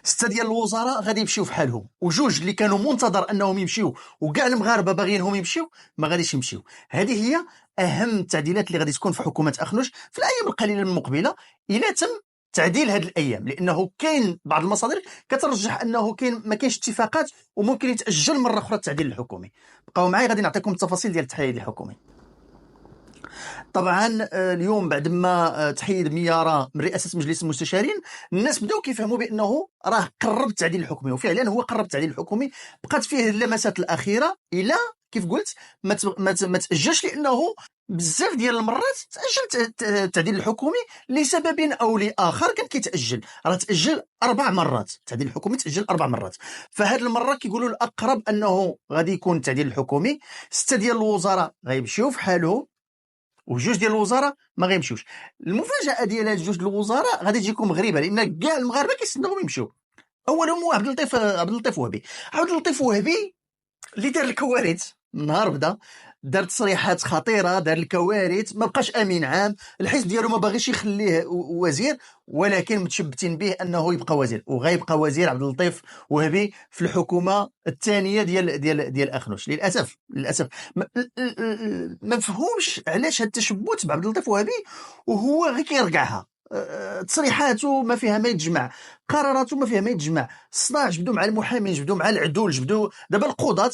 6 ديال الوزراء غادي يمشيو في حالهم، وجوج اللي كانوا منتظر انهم يمشيو وكاع المغاربه باغيينهم يمشيو ما غاديش يمشيو. هذه هي اهم التعديلات اللي غادي تكون في حكومه اخنوش في الايام القليله المقبله الى تم تعديل هذه الايام، لانه كاين بعض المصادر كترجح انه ما كاينش اتفاقات وممكن يتاجل مره اخرى التعديل الحكومي. بقاو معايا غادي نعطيكم التفاصيل ديال التحيز الحكومي. طبعا اليوم بعد ما تحيد ميارة من رئاسة مجلس المستشارين، الناس بداو كيفهموا بأنه راه قرب التعديل الحكومي، وفعلا هو قرب التعديل الحكومي. بقات فيه اللمسات الأخيرة إلى كيف قلت ما تأجلش، لأنه بزاف ديال المرات تأجل التعديل الحكومي لسبب أو لآخر كان كيتأجل. راه تأجل 4 مرات، التعديل الحكومي تأجل 4 مرات. فهاد المرة كيقولوا الأقرب أنه غادي يكون التعديل الحكومي. 6 ديال الوزراء غيمشيو في حالهم وجوج ديال الوزراء ما غيمشيوش. المفاجاه ديال هاد جوج الوزراء غادي تجيكم غريبه، لان كاع المغاربه كيستناوهم يمشيو. اولهم هو عبد اللطيف وهبي. عبد اللطيف وهبي اللي دار الكوارث من نهار بدا، دار تصريحات خطيره، دار الكوارث، ما بقاش امين عام، الحزب ديالو ما باغيش يخليه وزير، ولكن متشبتين به انه يبقى وزير، وغيبقى وزير عبد اللطيف وهبي في الحكومه الثانيه ديال اخنوش. للاسف ما مفهومش علاش هاد التشبت بعبد اللطيف وهبي وهو غير كيرقعها. تصريحاته ما فيها ما يتجمع، قراراته ما فيها ما يتجمع. الصداع جبدوا مع المحامين، جبدوا مع العدول، جبدوا دابا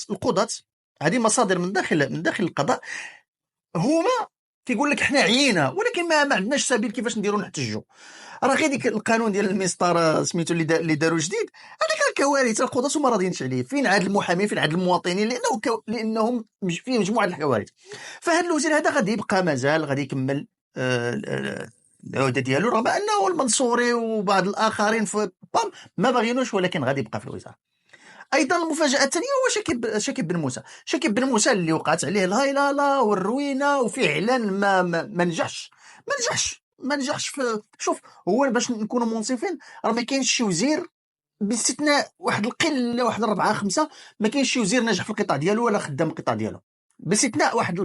القضاة. هذه مصادر من داخل القضاء، هما كيقول لك حنا عيينا ولكن ما عندناش سبيل كيفاش نديروا نحتجوا. راه غير ديك القانون ديال المسطره سميتو اللي داروا جديد، هذيك الكوارث القضاة وما راضيينش عليه. فين عاد المحامين، فين عاد المواطنين؟ لانهم فيه مجموعه الكوارث. فهاد الوزير هذا غادي يبقى مازال غادي يكمل العهده ديالو، رغم انه المنصوري وبعض الاخرين في ما باغينوش، ولكن غادي يبقى في الوزاره. ايضا المفاجاه الثانيه هو شكيب بن موسى اللي وقعت عليه الهيلاله والروينه، وفي اعلان ما نجحش شوف، هو باش نكونوا منصفين راه ما كاينش شي وزير باستثناء واحد القله، واحد 4 5 ما كاينش شي وزير ناجح في القطاع ديالو ولا خدام القطاع ديالو، باستثناء واحد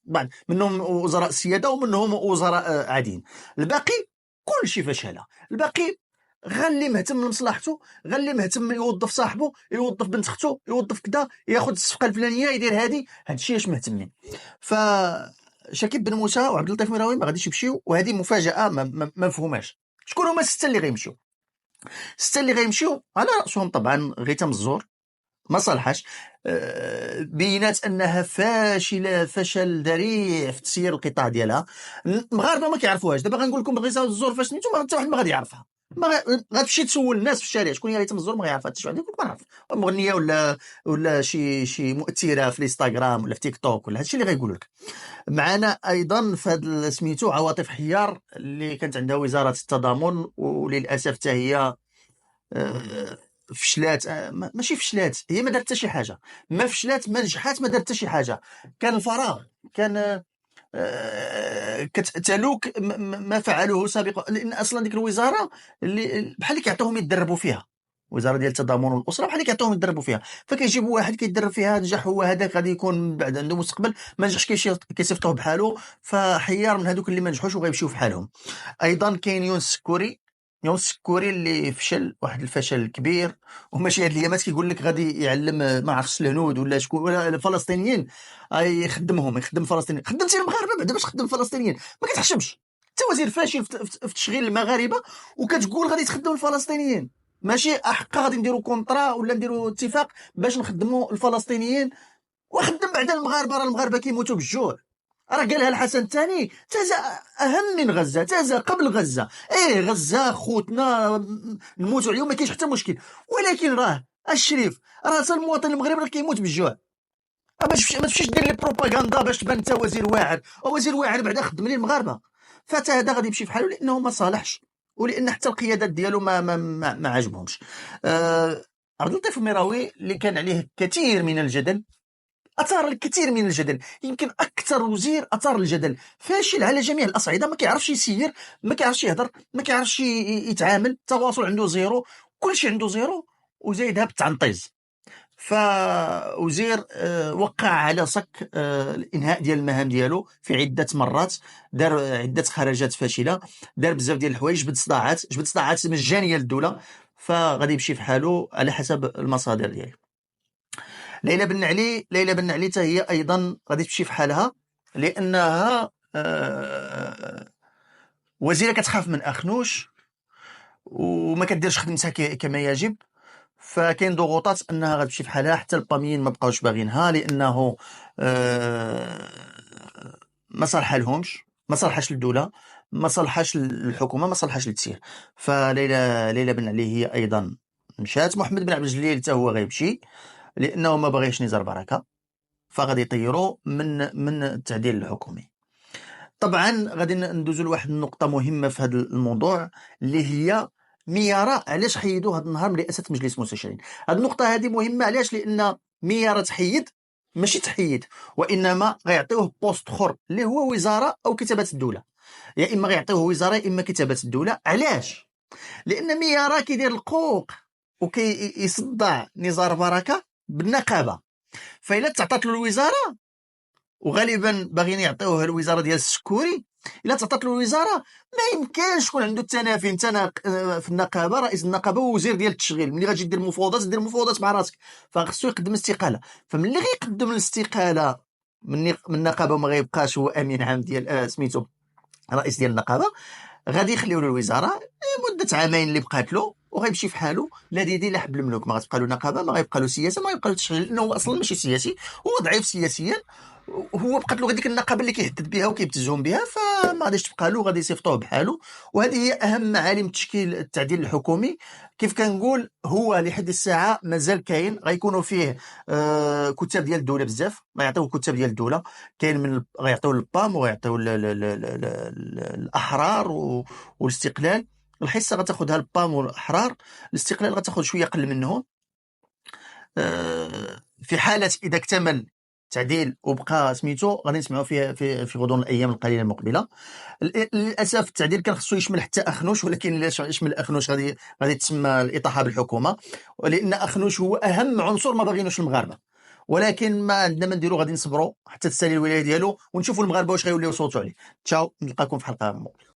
بعض منهم وزراء السياده ومنهم وزراء عاديين. الباقي كلشي فشله. الباقي غير اللي مهتم لمصلحته، غير اللي مهتم يوظف صاحبه، يوظف بنت اختو، يوظف كذا، ياخذ الصفقه الفلانيه، يدير هادشي اش مهتمين. ف شكيب بن موسى وعبد اللطيف مراوي ما غاديش يمشيو، وهذه مفاجاه ما مفهوماش. شكون هما السته اللي غيمشيو؟ السته اللي غيمشيو على راسهم طبعا غيتم الزور، ما صالحاش. بينات انها فاشله فشل ذريع في تسيير القطاع ديالها. المغاربه ما كيعرفوهاش. دابا غنقول لكم غير الزور فاش سميتو، ما حتى واحد ما غادي يعرفها. غتمشي تسول الناس في الشارع شكون هي غيتم الزور، ما غيعرفها حتى شي واحد. يقول لك ما نعرف، مغنيه ولا شي مؤثره في الانستغرام ولا في تيك توك ولا هادشي اللي غيقولوا لك. معنا ايضا في هذا سميتو عواطف حيار اللي كانت عندها وزاره التضامن، وللاسف حتى هي فشلات. ماشي فشلات، هي ما دارت حتى شي حاجه، ما فشلات ما نجحات، ما دارت حتى شي حاجه. كان الفراغ، كان كتلوك ما فعلوه سابقا، لان اصلا ديك الوزاره اللي بحال اللي كيعطيوهم يتدربوا فيها، وزاره ديال التضامن والاسره، بحال اللي كيعطيوهم يتدربوا فيها. فكيجيبوا واحد كيتدرب فيها، نجح هو هذاك غادي يكون بعد عنده مستقبل، ما نجحش كيصيفطوه بحاله. فحيار من هذوك اللي ما نجحوش وغيمشيو في حالهم. ايضا كاين يونس السكوري اللي فشل واحد الفشل كبير، وماشي هاد الايامات كيقول لك غادي يعلم ما عرفتش الهنود ولا شكون ولا الفلسطينيين، يخدم فلسطينيين. خدمتي المغاربه بعدا باش تخدم فلسطينيين؟ ما كتحشمش. انت وزير فاشل في تشغيل المغاربه وكتقول غادي تخدم الفلسطينيين. ماشي احقا غادي نديروا كونطرا ولا نديروا اتفاق باش نخدموا الفلسطينيين وخدم بعدا المغاربه. راه المغاربه كيموتوا بالجوع. راه قالها الحسن الثاني، غزة اهم من غزه، غزة قبل غزه. غزه خوتنا نموتوا عليهم ما كاينش حتى مشكل، ولكن راه الشريف راه المواطن المغربي راه كيموت بالجوع. ما تمشيش دير لي بروباغندا باش تبان انت وزير واعر، وزير واعر بعدا خدم لي المغاربه. فتا هذا غادي يمشي في حاله لانه ما صالحش، ولان حتى القيادات ديالو ما عجبهمش. عبد اللطيف المراوي اللي كان عليه كثير من الجدل، اثار الكثير من الجدل، يمكن اكثر وزير اثار الجدل. فاشل على جميع الاصعده، ما كيعرفش يسير، ما كيعرفش يهضر، ما كيعرفش يتعامل، التواصل عنده زيرو، كل شيء عنده زيرو، وزايدها بالتعنطيز. فوزير وقع على صك الانهاء ديال المهام ديالو في عده مرات، دار عده خرجات فاشله، دار بزاف ديال الحوايج، جبد صداعات مجانيه للدوله. فغادي يمشي في حاله على حسب المصادر ديالي. ليلى بن علي حتى هي ايضا غادي تمشي في حالها، لانها وزيره كتخاف من اخنوش وما كديرش خدمتها كما يجب، فكاين ضغوطات انها غتمشي في حالها، حتى الباميين ما بقاوش باغينها لانه ما صالحالهمش، ما صالحاش للدوله، ما صالحاش للحكومه، ما صالحاش للتسيير. ليلى بن علي هي ايضا مشات. محمد بن عبد الجليل حتى هو غيمشي لانه ما باغيش نزار بركه، فغادي يطيروا من التعديل الحكومي. طبعا غادي ندوزو لواحد النقطه مهمه في هذا الموضوع، اللي هي ميارة علاش حيدوا هذا النهار من رئاسه مجلس المستشارين. هذه النقطه هذه مهمه، علاش؟ لان ميارة تحيد، ماشي تحيد، وانما غيعطيوه بوست اخر اللي هو وزاره او كتابه الدوله. يا اما غيعطيوه وزاره يا اما كتابه الدوله. علاش؟ لان ميارة كيدير القوق وكيصدع نزار بركه بالنقابه، فإلا تعطات له الوزاره، وغالبا باغيين يعطيوه الوزاره ديال السكوري، الا تعطات له الوزاره ما يمكنش يكون عنده التنافي. انت في النقابه رئيس النقابه ووزير ديال التشغيل، ملي غتجي دير مفاوضات مع راسك، فخصو يقدم استقاله. فملي غيقدم الاستقاله من النقابه وما غيبقاش هو امين عام ديال سميتو رئيس ديال النقابه، غادي يخليو له الوزاره مده عامين اللي بقات له، وغيمشي في حاله لا ديدي لا حبل الملوك. ما غتبقى له نقابه، ما غيبقى له سياسه، ما غيبقى له تشغيل، لانه هو اصلا ماشي سياسي، هو ضعيف سياسيا. هو بقات له هذيك النقابه اللي كيهدد بها وكيبتزهم بها، فما غاديش تبقى له، غادي يصيفطوه بحاله. وهذه هي اهم معالم تشكيل التعديل الحكومي. كيف كنقول، هو لحد الساعه مازال كاين، غيكونوا فيه كتاب ديال الدوله بزاف، غيعطيوه كتاب ديال الدوله. كاين من غيعطيوه البام، وغيعطيوه الاحرار والاستقلال. الحصه غتاخذها البام والاحرار، الاستقلال غتاخذ شويه قل منهم. في حاله اذا اكتمل تعديل وبقى سميتو، غادي نسمعوا فيه في غضون الايام القليله المقبله. للاسف التعديل كان خصو يشمل حتى اخنوش، ولكن لا يشمل اخنوش غادي تسمى الاطاحه بالحكومه، ولان اخنوش هو اهم عنصر ما باغينوش المغاربه. ولكن ما عندنا ما نديرو، غادي نصبروا حتى تسالي الولايه ديالو ونشوفوا المغاربه واش غيوليو يصوتوا عليه. تشاو، نلقاكم في حلقه مقبله.